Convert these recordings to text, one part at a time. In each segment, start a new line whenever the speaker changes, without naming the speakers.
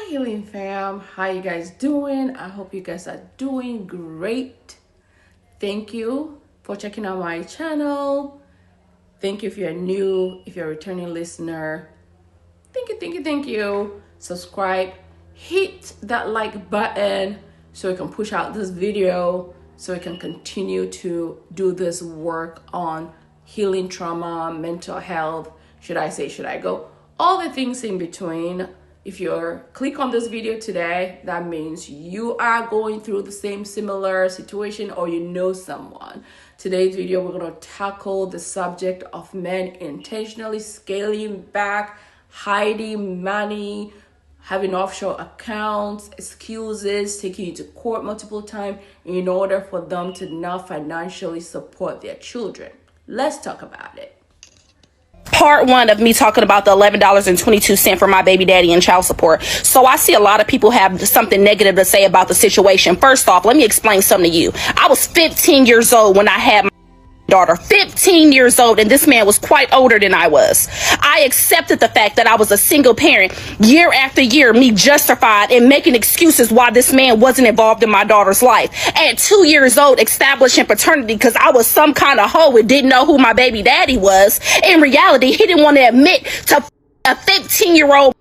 Healing fam, how you guys doing? I hope you guys are doing great. Thank you for checking out my channel. Thank you if you're new, if you're a returning listener. Thank you. Subscribe, hit that like button so we can push out this video, so we can continue to do this work on healing trauma, mental health, should I go, all the things in between. If you're click on this video today, that means you are going through the same similar situation or you know someone. Today's video, we're going to tackle the subject of men intentionally scaling back, hiding money, having offshore accounts, excuses, taking you to court multiple times in order for them to not financially support their children. Let's talk about it.
Part one of me talking about the $11.22 for my baby daddy and child support. So I see a lot of people have something negative to say about the situation. First off, let me explain something to you. I was 15 years old when I had my daughter, 15 years old, and this man was quite older than I was. I accepted the fact that I was a single parent. Year after year, me justified and making excuses why this man wasn't involved in my daughter's life. At 2 years old, establishing paternity because I was some kind of hoe and didn't know who my baby daddy was. In reality, he didn't want to admit to a 15-year-old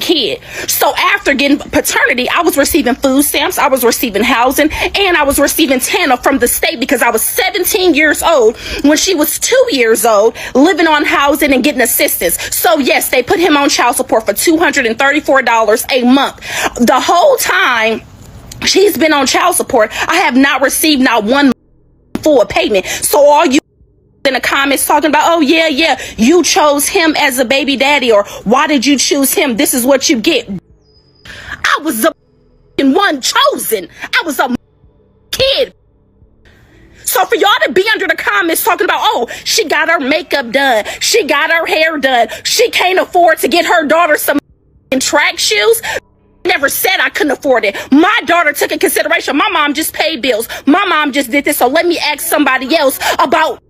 kid. So after getting paternity, I was receiving food stamps, I was receiving housing, and I was receiving TANF from the state because I was 17 years old when she was 2 years old, living on housing and getting assistance. So yes, they put him on child support for $234 a month. The whole time she's been on child support, I have not received not one full payment. So all you in the comments talking about, oh yeah, you chose him as a baby daddy, or why did you choose him? This is what you get. I was the one chosen. I was a kid. So for y'all to be under the comments talking about, oh, she got her makeup done, she got her hair done, she can't afford to get her daughter some track shoes. Never said I couldn't afford it. My daughter took in consideration. My mom just paid bills. My mom just did this. So let me ask somebody else about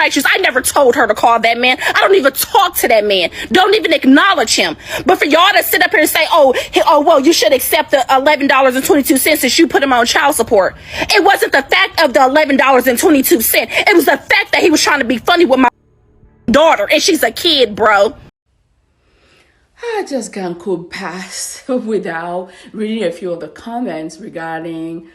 shoes. I never told her to call that man. I don't even talk to that man. Don't even acknowledge him. But for y'all to sit up here and say, oh, well, you should accept the $11.22 since you put him on child support. It wasn't the fact of the $11.22. It was the fact that he was trying to be funny with my daughter, and she's a kid, bro.
I just can't go past without reading a few of the comments regarding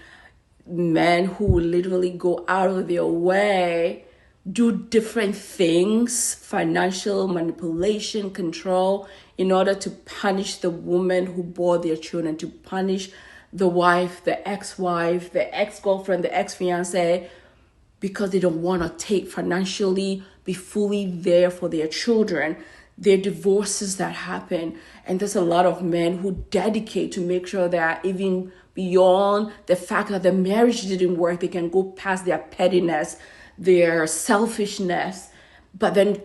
men who literally go out of their way, do different things, financial manipulation, control, in order to punish the woman who bore their children, to punish the wife, the ex-wife, the ex-girlfriend, the ex-fiance, because they don't want to take financially, be fully there for their children. There are divorces that happen, and there's a lot of men who dedicate to make sure that even beyond the fact that the marriage didn't work, they can go past their pettiness, their selfishness, but then,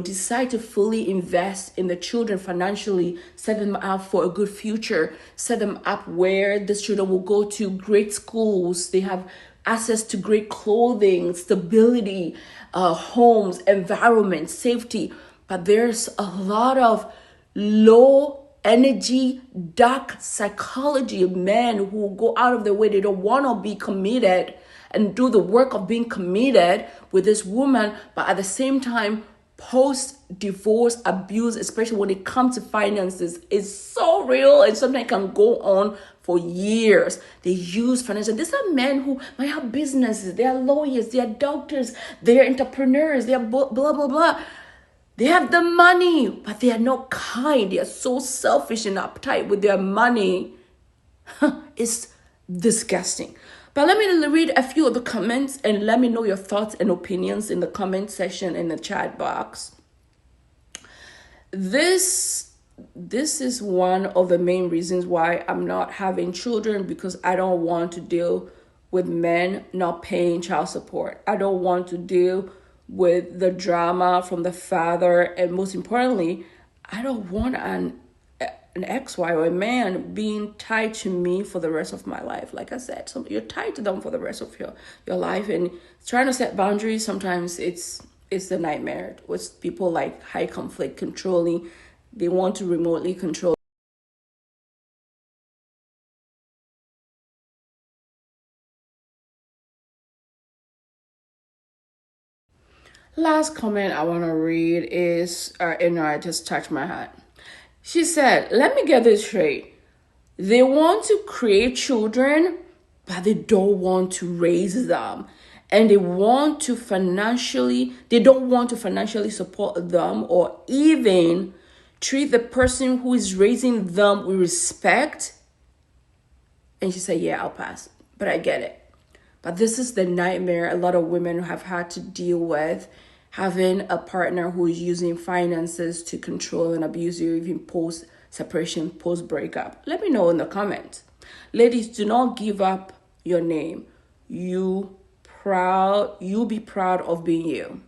decide to fully invest in the children financially, set them up for a good future, set them up where the children will go to great schools, they have access to great clothing, stability, homes, environment, safety. But there's a lot of low energy, dark psychology of men who go out of their way. They don't want to be committed and do the work of being committed with this woman, but at the same time, post-divorce abuse, especially when it comes to finances, is so real and sometimes can go on for years. They use financial. These are men who might have businesses, they are lawyers, they are doctors, they are entrepreneurs, they are blah, blah, blah. They have the money, but they are not kind. They are so selfish and uptight with their money. It's disgusting. But let me read a few of the comments and let me know your thoughts and opinions in the comment section in the chat box. This is one of the main reasons why I'm not having children, because I don't want to deal with men not paying child support. I don't want to deal with the drama from the father, and most importantly, I don't want an ex-wife or a man being tied to me for the rest of my life. Like I said, you're tied to them for the rest of your life, and trying to set boundaries, sometimes it's a nightmare with people like high conflict, controlling. They want to remotely control Last comment I want to read is, I just touched my heart. She said, let me get this straight. They want to create children, but they don't want to raise them. And they don't want to financially support them or even treat the person who is raising them with respect. And she said, yeah, I'll pass. But I get it. But this is the nightmare a lot of women have had to deal with, having a partner who is using finances to control and abuse you, even post separation, post breakup. Let me know in the comments. Ladies, do not give up your name. You be proud of being you.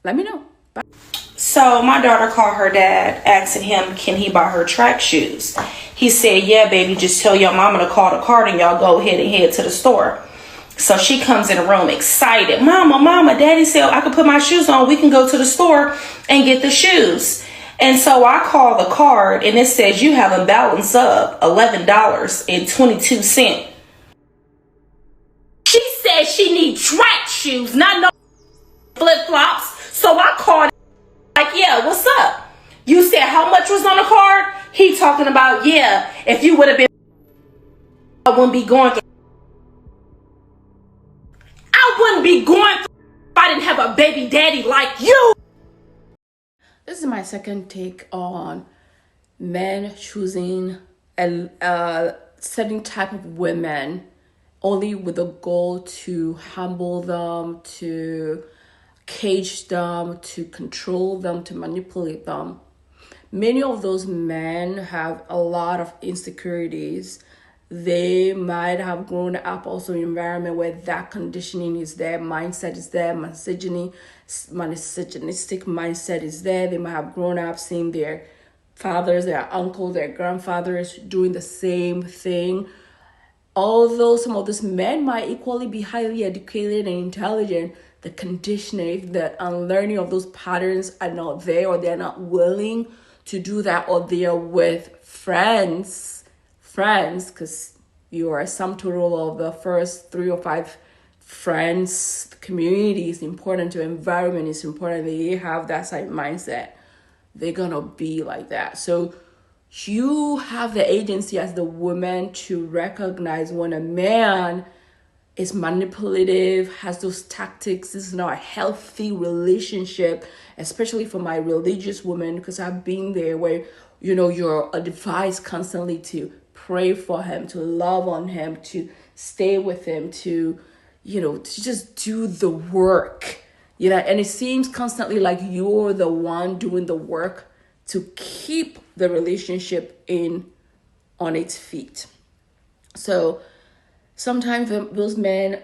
Let me know. Bye.
So my daughter called her dad, asking him, can he buy her track shoes? He said, yeah, baby, just tell your mama to call the cart and y'all go ahead and head to the store. So she comes in the room excited. Mama, daddy said I could put my shoes on. We can go to the store and get the shoes. And so I call the card and it says you have a balance of $11.22. She said she need track shoes, not no flip-flops. So I called like, yeah, what's up? You said how much was on the card? He talking about, yeah, if you would have been, I wouldn't be going through. I wouldn't be going through if I didn't have a baby daddy like you.
This is my second take on men choosing a certain type of women only with the goal to humble them, to cage them, to control them, to manipulate them. Many of those men have a lot of insecurities. They might have grown up also in an environment where that conditioning is there, mindset is there, misogynistic mindset is there. They might have grown up seeing their fathers, their uncles, their grandfathers doing the same thing. Although some of these men might equally be highly educated and intelligent, the conditioning, the unlearning of those patterns are not there, or they're not willing to do that, or they are with friends, because you are a sum total of the first 3 or 5 friends. The community is important, to environment is important. They have that side mindset. They're gonna be like that. So you have the agency as the woman to recognize when a man is manipulative, has those tactics. This is not a healthy relationship, especially for my religious woman, because I've been there where, you're advised constantly to pray for him, to love on him, to stay with him, to just do the work, and it seems constantly like you're the one doing the work to keep the relationship on its feet. So sometimes those men,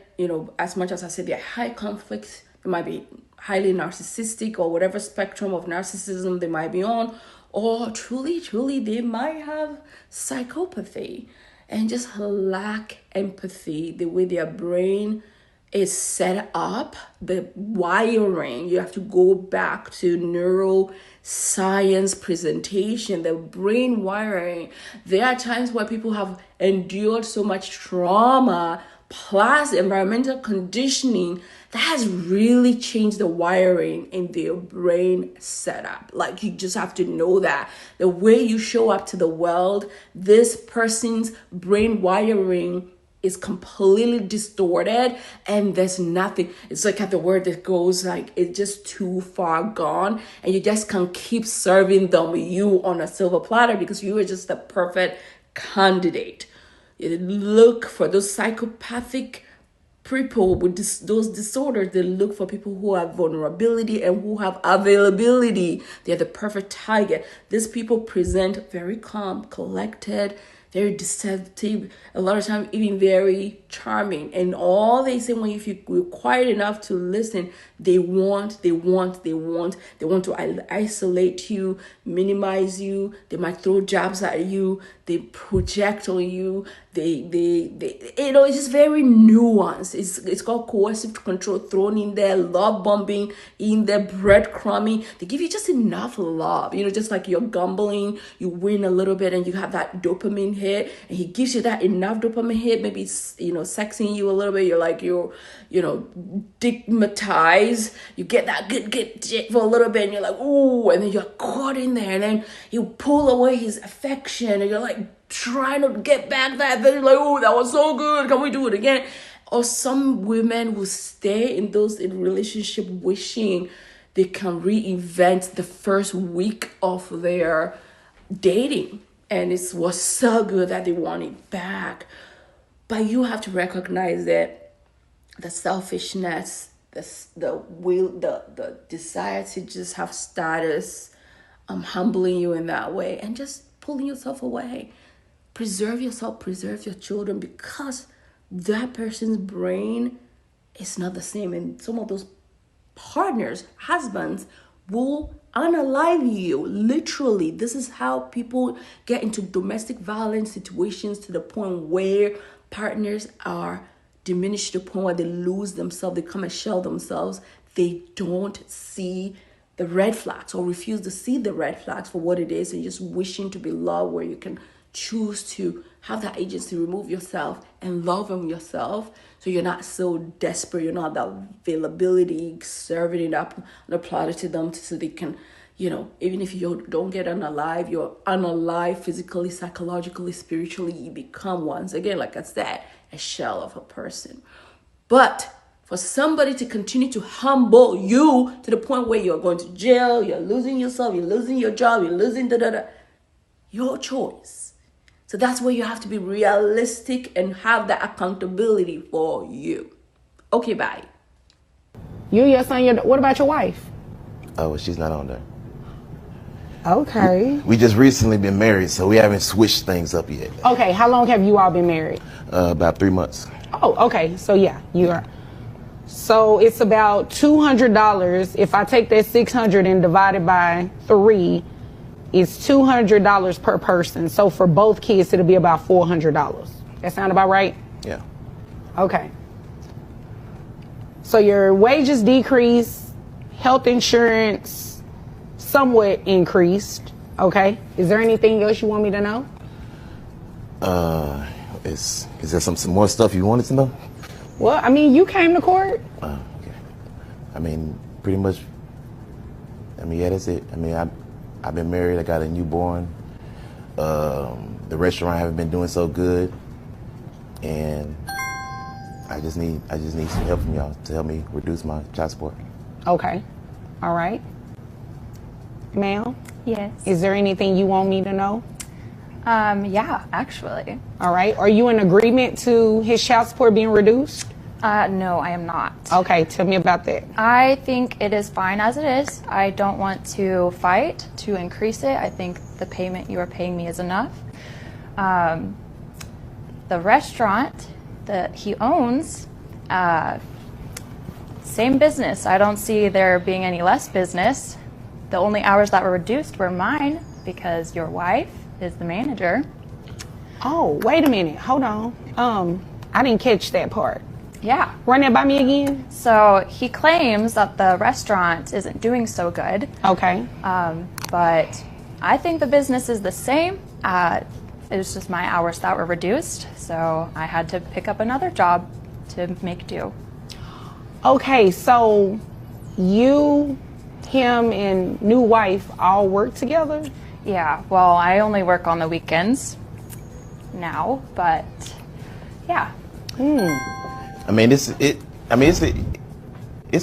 as much as I say they're high conflict, they might be highly narcissistic or whatever spectrum of narcissism they might be on, or truly they might have psychopathy and just lack empathy, the way their brain is set up, the wiring. You have to go back to neuroscience presentation, the brain wiring. There are times where people have endured so much trauma plus environmental conditioning that has really changed the wiring in their brain setup. Like, you just have to know that the way you show up to the world, this person's brain wiring is completely distorted, and there's nothing. It's like at the word that goes like it's just too far gone, and you just can't keep serving them you on a silver platter because you are just the perfect candidate. You look for those psychopathic people with those disorders. They look for people who have vulnerability and who have availability. They're the perfect target. These people present very calm, collected, very deceptive, a lot of times even very charming. And all they say, when if you're quiet enough to listen, they want to isolate you, minimize you. They might throw jabs at you. They project on you. They it's just very nuanced. It's called coercive control thrown in there, love bombing in there, breadcrumbing. They give you just enough love, just like you're gambling, you win a little bit and you have that dopamine hit, and he gives you that enough dopamine hit, maybe, sexing you a little bit, stigmatized, you get that good shit for a little bit, and you're like, ooh, and then you're caught in there, and then you pull away his affection, and you're like trying to get back that, then you're like, oh, that was so good, can we do it again? Or some women will stay in relationship wishing they can reinvent the first week of their dating, and it was so good that they want it back. But you have to recognize that the selfishness, the will, the desire to just have status, humbling you in that way, and just pulling yourself away. Preserve yourself, preserve your children, because that person's brain is not the same, and some of those partners, husbands, will unalive you. Literally, this is how people get into domestic violence situations, to the point where partners are diminished to the point where they lose themselves, they come and shell themselves. They don't see the red flags, or refuse to see the red flags for what it is, and just wishing to be loved, where you can choose to have that agency, remove yourself and love him yourself, so you're not so desperate, you're not that availability, serving it up on a platter to them, so they can, even if you don't get unalive, you're unalive physically, psychologically, spiritually. You become, once again, like I said, a shell of a person. But for somebody to continue to humble you to the point where you're going to jail, you're losing yourself, you're losing your job, you're losing your choice. So that's where you have to be realistic and have that accountability for you. Okay, bye.
You, your son, what about your wife?
Oh, well, she's not on there.
Okay.
We just recently been married, so we haven't switched things up yet.
Okay, how long have you all been married?
About 3 months.
Oh, okay. So yeah, you are. So it's about $200. If I take that $600 and divide it by 3, it's $200 per person. So for both kids, it'll be about $400. That sound about right?
Yeah.
Okay. So your wages decreased, health insurance somewhat increased. Okay. Is there anything else you want me to know?
Is there some more stuff you wanted to know?
Well, I mean, you came to court.
Okay. I mean, pretty much. I mean, yeah, that's it. I mean, I've been married. I got a newborn. The restaurant haven't been doing so good, and I just need some help from y'all to help me reduce my child support.
Okay. All right. Ma'am?
Yes.
Is there anything you want me to know?
Yeah, actually.
All right. Are you in agreement to his child support being reduced?
No, I am not.
Okay, tell me about that.
I think it is fine as it is. I don't want to fight to increase it. I think the payment you are paying me is enough. The restaurant that he owns, same business. I don't see there being any less business. The only hours that were reduced were mine because your wife is the manager.
Oh, wait a minute. Hold on. I didn't catch that part.
Yeah.
Run that by me again.
So he claims that the restaurant isn't doing so good.
Okay.
But I think the business is the same. It was just my hours that were reduced, so I had to pick up another job to make do.
Okay, so you, him, and new wife all work together?
Yeah, well, I only work on the weekends now, but yeah.
I mean, it's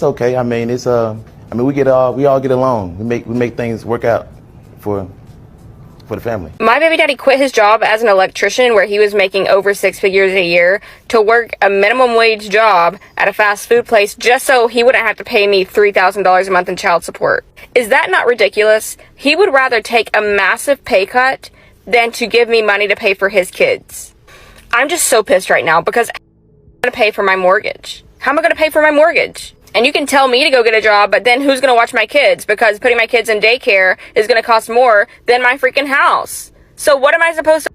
okay. I mean, we all get along. We make things work out for the family.
My baby daddy quit his job as an electrician where he was making over 6 figures a year to work a minimum wage job at a fast food place just so he wouldn't have to pay me $3,000 a month in child support. Is that not ridiculous? He would rather take a massive pay cut than to give me money to pay for his kids. I'm just so pissed right now because I'm going to pay for my mortgage. How am I going to pay for my mortgage? And you can tell me to go get a job, but then who's going to watch my kids? Because putting my kids in daycare is going to cost more than my freaking house. So what am I supposed to...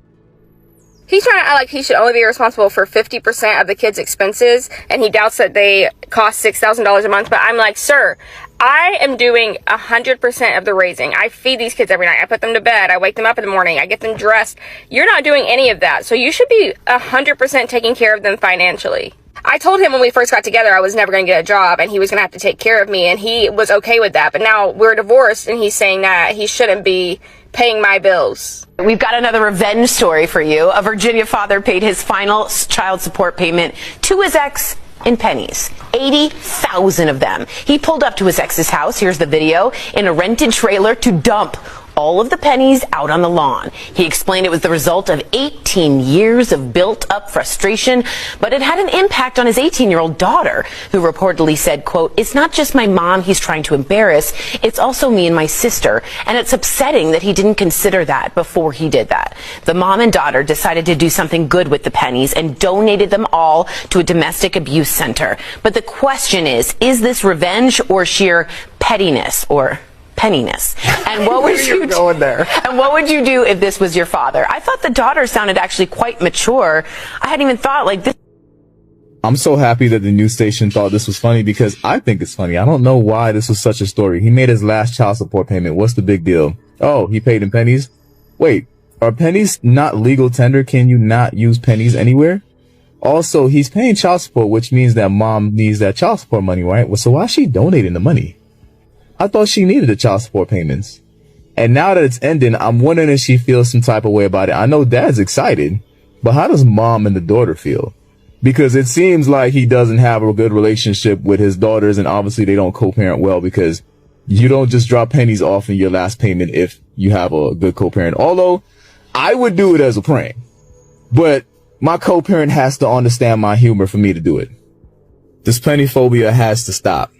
He's trying to act like he should only be responsible for 50% of the kids' expenses, and he doubts that they cost $6,000 a month. But I'm like, sir, I am doing 100% of the raising. I feed these kids every night. I put them to bed. I wake them up in the morning. I get them dressed. You're not doing any of that. So you should be 100% taking care of them financially. I told him when we first got together I was never going to get a job and he was going to have to take care of me, and he was okay with that. But now we're divorced and he's saying that he shouldn't be paying my bills.
We've got another revenge story for you. A Virginia father paid his final child support payment to his ex in pennies. 80,000 of them. He pulled up to his ex's house, here's the video, in a rented trailer to dump all of the pennies out on the lawn. He explained it was the result of 18 years of built-up frustration, but it had an impact on his 18-year-old daughter, who reportedly said, quote, "It's not just my mom he's trying to embarrass, it's also me and my sister, and it's upsetting that he didn't consider that before he did that." The mom and daughter decided to do something good with the pennies and donated them all to a domestic abuse center. But the question is this revenge or sheer pettiness or penniness? And what would you
going there?
And what would you do if this was your father? I thought the daughter sounded actually quite mature. I hadn't even thought like this.
I'm so happy that the news station thought this was funny, because I think it's funny. I don't know why this was such a story. He made his last child support payment. What's the big deal? Oh, he paid in pennies? Wait, are pennies not legal tender? Can you not use pennies anywhere? Also, he's paying child support, which means that mom needs that child support money, right? Well, so why is she donating the money? I thought she needed the child support payments. And now that it's ending, I'm wondering if she feels some type of way about it. I know dad's excited, but how does mom and the daughter feel? Because it seems like he doesn't have a good relationship with his daughters, and obviously they don't co-parent well, because you don't just drop pennies off in your last payment if you have a good co-parent. Although I would do it as a prank, but my co-parent has to understand my humor for me to do it. This penny phobia has to stop.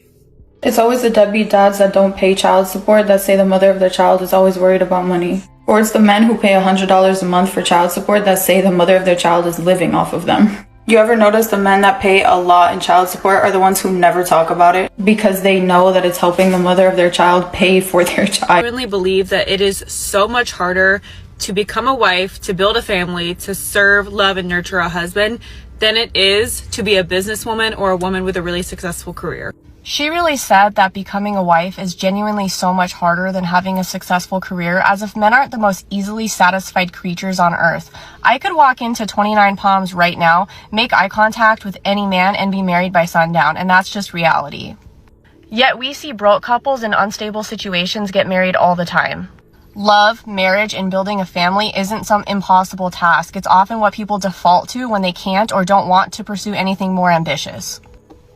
It's always the deadbeat dads that don't pay child support that say the mother of their child is always worried about money. Or it's the men who pay $100 a month for child support that say the mother of their child is living off of them. You ever notice the men that pay a lot in child support are the ones who never talk about it because they know that it's helping the mother of their child pay for their child?
I really believe that it is so much harder to become a wife, to build a family, to serve, love, and nurture a husband than it is to be a businesswoman or a woman with a really successful career.
She really said that becoming a wife is genuinely so much harder than having a successful career, as if men aren't the most easily satisfied creatures on earth. I could walk into 29 Palms right now, make eye contact with any man, and be married by sundown, and that's just reality. Yet we see broke couples in unstable situations get married all the time. Love, marriage, and building a family isn't some impossible task. It's often what people default to when they can't or don't want to pursue anything more ambitious.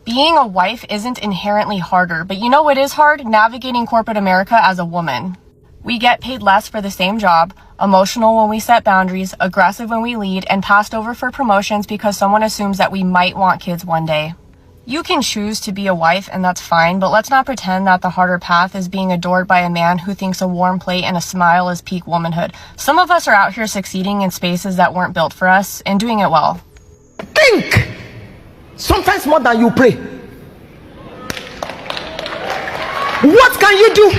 Being a wife isn't inherently harder, but you know what is hard? Navigating corporate America as a woman. We get paid less for the same job, emotional when we set boundaries, aggressive when we lead, and passed over for promotions because someone assumes that we might want kids one day. You can choose to be a wife, and that's fine, but let's not pretend that the harder path is being adored by a man who thinks a warm plate and a smile is peak womanhood. Some of us are out here succeeding in spaces that weren't built for us and doing it well.
Think! Sometimes more than you pray. What can you do?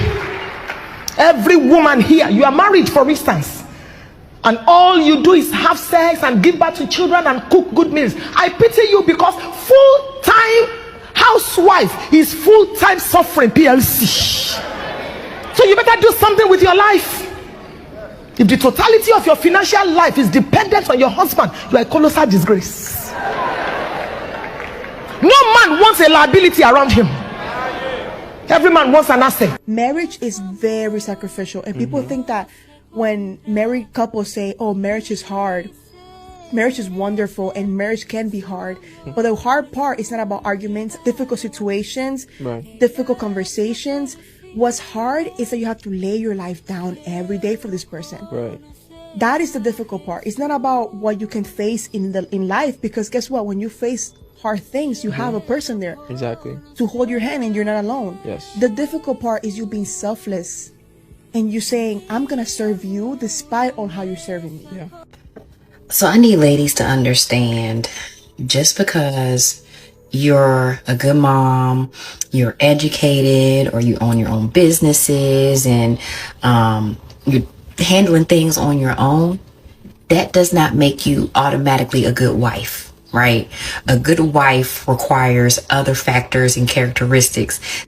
Every woman here, you are married for instance, and all you do is have sex and give birth to children and cook good meals. I pity you, because full-time housewife is full-time suffering PLC. So you better do something with your life. If the totality of your financial life is dependent on your husband, you are a colossal disgrace. No man wants a liability around him. Every man wants an asset.
Marriage is very sacrificial, and people think that when married couples say, oh, marriage is hard, marriage is wonderful, and marriage can be hard. But the hard part is not about arguments, difficult situations, difficult conversations. What's hard is that you have to lay your life down every day for this person. That is the difficult part. It's not about what you can face in life, because guess what? When you face hard things, you have a person there to hold your hand, and you're not alone. The difficult part is you being selfless and you saying, I'm gonna serve you despite on how you're serving me.
So I need ladies to understand, just because you're a good mom, you're educated, or you own your own businesses, and you're handling things on your own, that does not make you automatically a good wife, right? A good wife requires other factors and characteristics.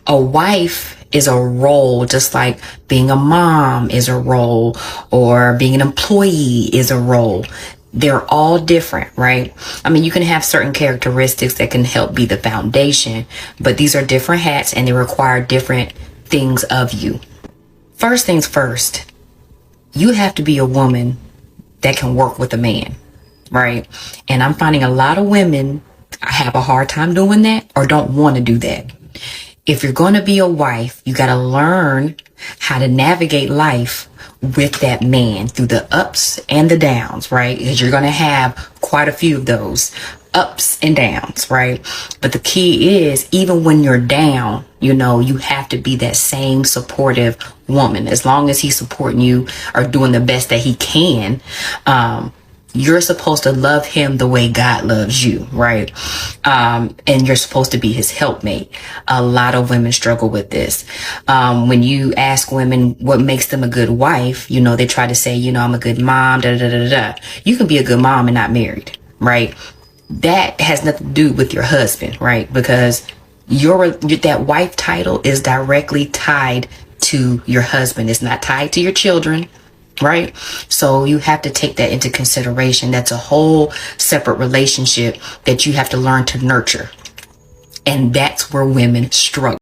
A wife is a role, just like being a mom is a role, or being an employee is a role. They're all different, right? I mean, you can have certain characteristics that can help be the foundation, but these are different hats and they require different things of you. First things first, you have to be a woman that can work with a man, right? And I'm finding a lot of women have a hard time doing that or don't want to do that. If you're going to be a wife, you got to learn how to navigate life with that man through the ups and the downs, right? Because you're going to have quite a few of those ups and downs, right? But the key is, even when you're down, you know, you have to be that same supportive woman. As long as he's supporting you or doing the best that he can, you're supposed to love him the way God loves you, right? And you're supposed to be his helpmate. A lot of women struggle with this. When you ask women what makes them a good wife, you know, they try to say, you know, I'm a good mom, da da da da da. You can be a good mom and not married, right? That has nothing to do with your husband, right? Because that wife title is directly tied to your husband. It's not tied to your children, right? So you have to take that into consideration. That's a whole separate relationship that you have to learn to nurture. And that's where women struggle.